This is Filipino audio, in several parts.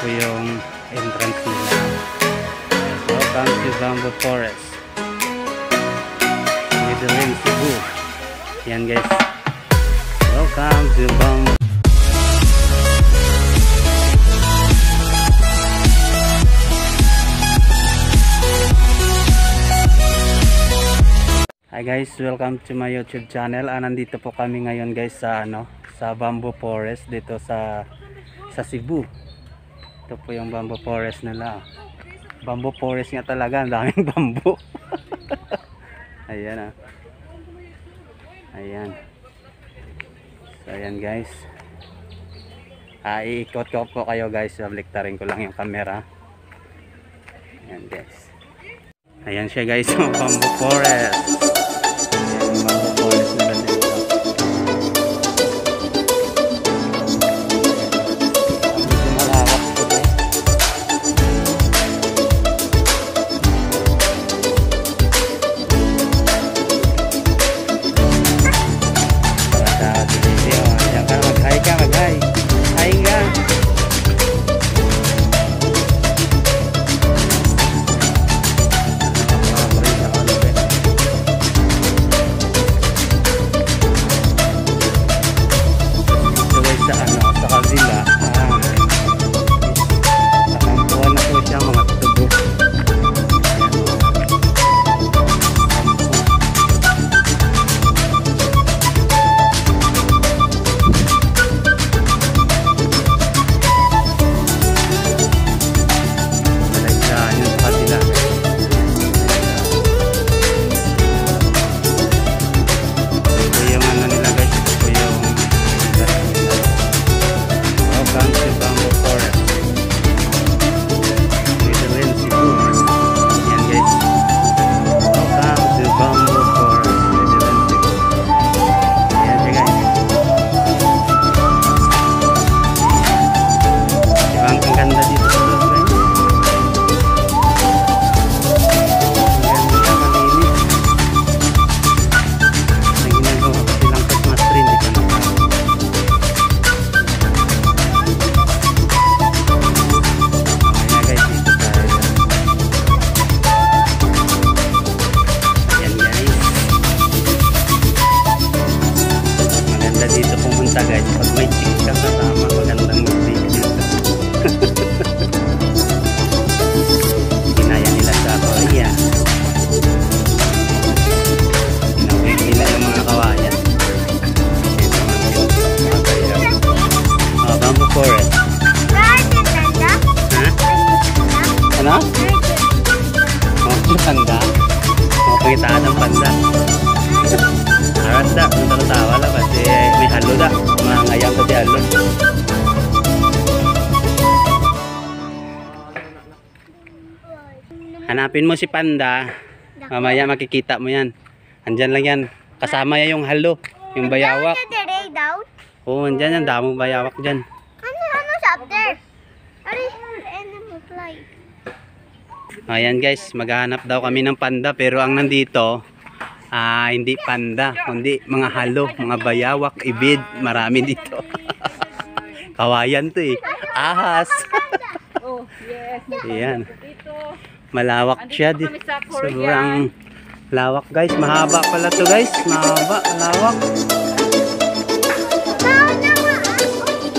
po yung entrance nila. Welcome to Bamboo Forest, Middle Cebu. Yan guys, welcome to Bamboo. Hi guys, welcome to my YouTube channel. Nandito po kami ngayon guys sa sa Bamboo Forest dito sa Cebu. Ito po yung Bamboo Forest nila. Bamboo Forest nga talaga, ang daming bamboo. Ayan Ayan. So ayan guys. Iikot ko po kayo guys. Baliktarin ko lang yung camera. Ayan guys. Ayan siya guys, yung Bamboo Forest. Guys, pag may chicks ka kasama, magandang mag-video. Ginaya nila sa Korea. Ginawin nila yung mga kawayan. Bamboo Forest. Ha? Ano? Panda? Mapagitaan ng panda. Aranda, kung tawa lang kasi may halo na. Mga ngayang ko di halo. Hanapin mo si Panda. Mamaya makikita mo yan. Andyan lang yan. Kasama yan yung halo. Yung bayawak. Oo, andyan yan. Damong bayawak dyan. Ayan guys, maghahanap daw kami ng panda. Pero ang nandito, hindi panda, kundi mga halo, mga bayawak, ibid, marami dito. Kawayan to eh. Ahas. Oh, yes. Ayan. Malawak siya dito. Sobrang lawak guys. Mahaba pala to guys. Mahaba, malawak.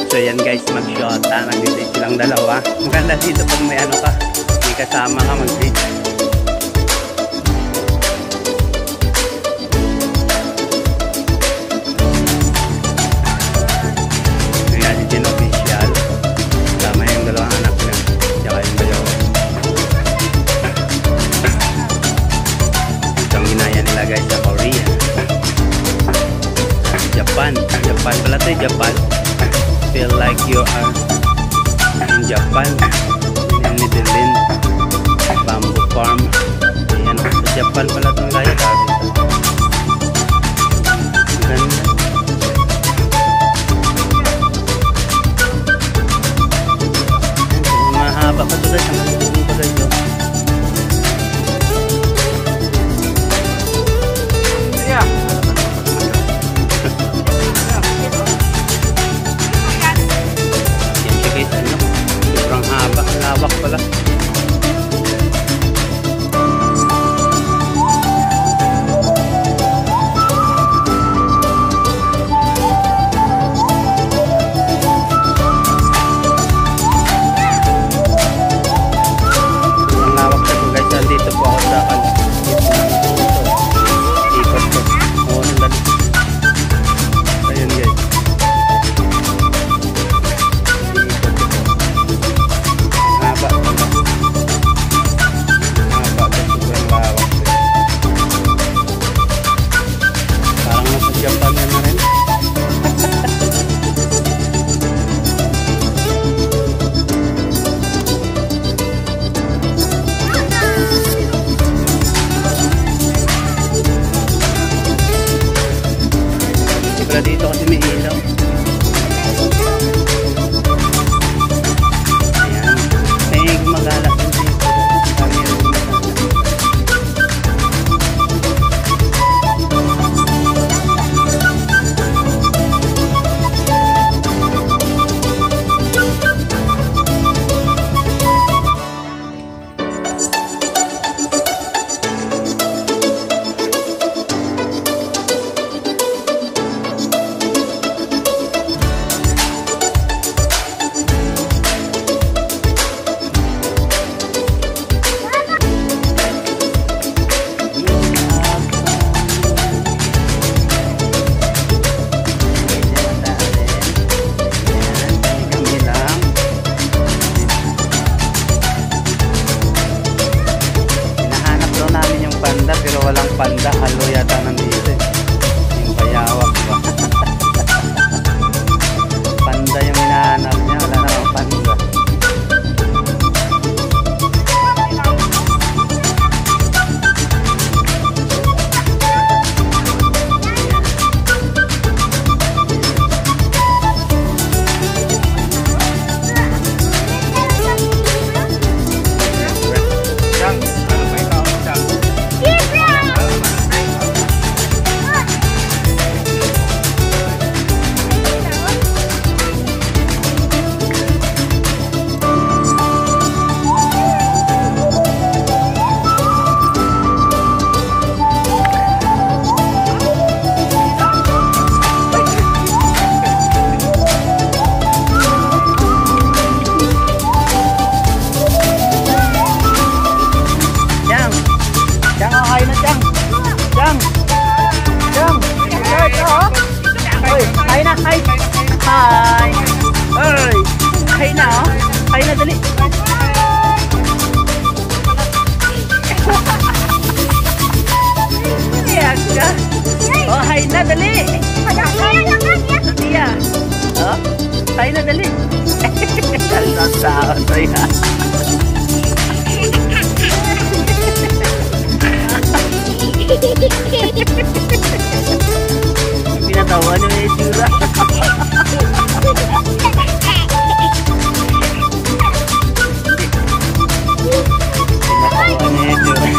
So ayan guys, mag-shot. Nag-date silang dalawa. Maganda dito pag may ano ka. May kasama ka mag-date. Guys sa Korea, Japan pala to, Japan. Feel like you are in Japan. In Middle Bamboo Farm. Ayan, sa Japan pala to guys. Ganda. Mahaba pa to guys. Ang pa guys. Sobrang pala dito kasi may ilaw. Ayan. May gumagala din dito. Kami rin gumagala. Pero walang panda, halo yata nandito eh. Yung bayawak ba? Panda yung hinahanap niya, wala namang panda. Hi! Oy! Kain na oh! Kain na dali! Iyak ka! Oh, kain na dali! Iya! Oh, kain na dali! Ang tao sa'yo! Pinatawa niyo na yung tsura. Pinatawa niya yung tsura.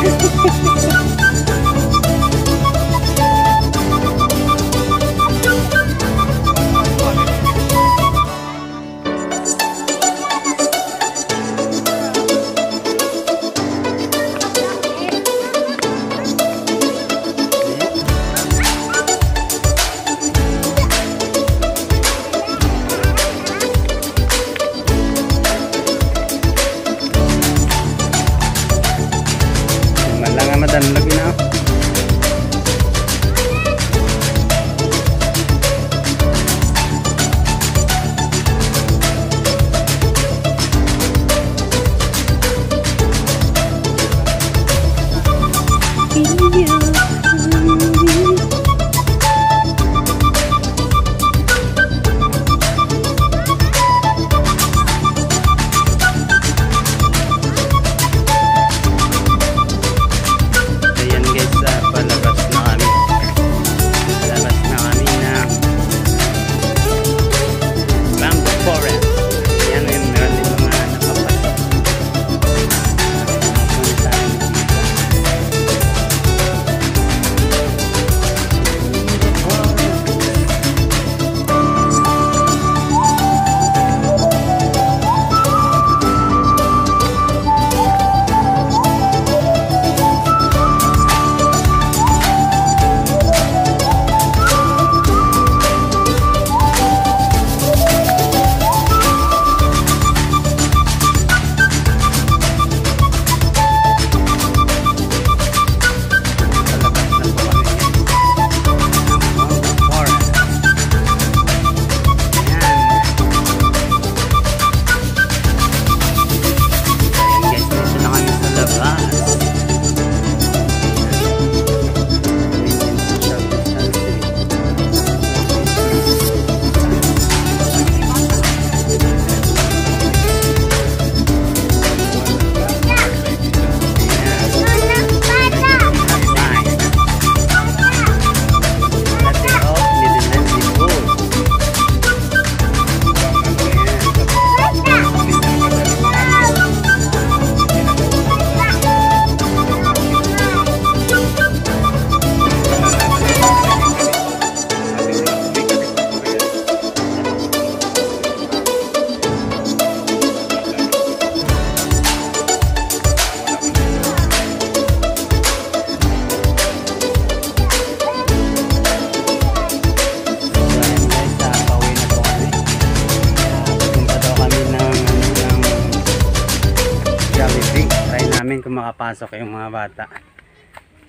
makapasok yung mga bata.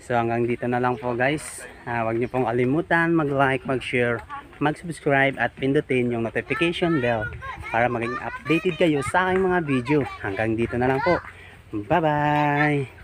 So hanggang dito na lang po guys. Huwag niyo pong kalimutan mag-like, mag-share, mag-subscribe at pindutin yung notification bell para maging updated kayo sa aking mga video. Hanggang dito na lang po. Bye bye!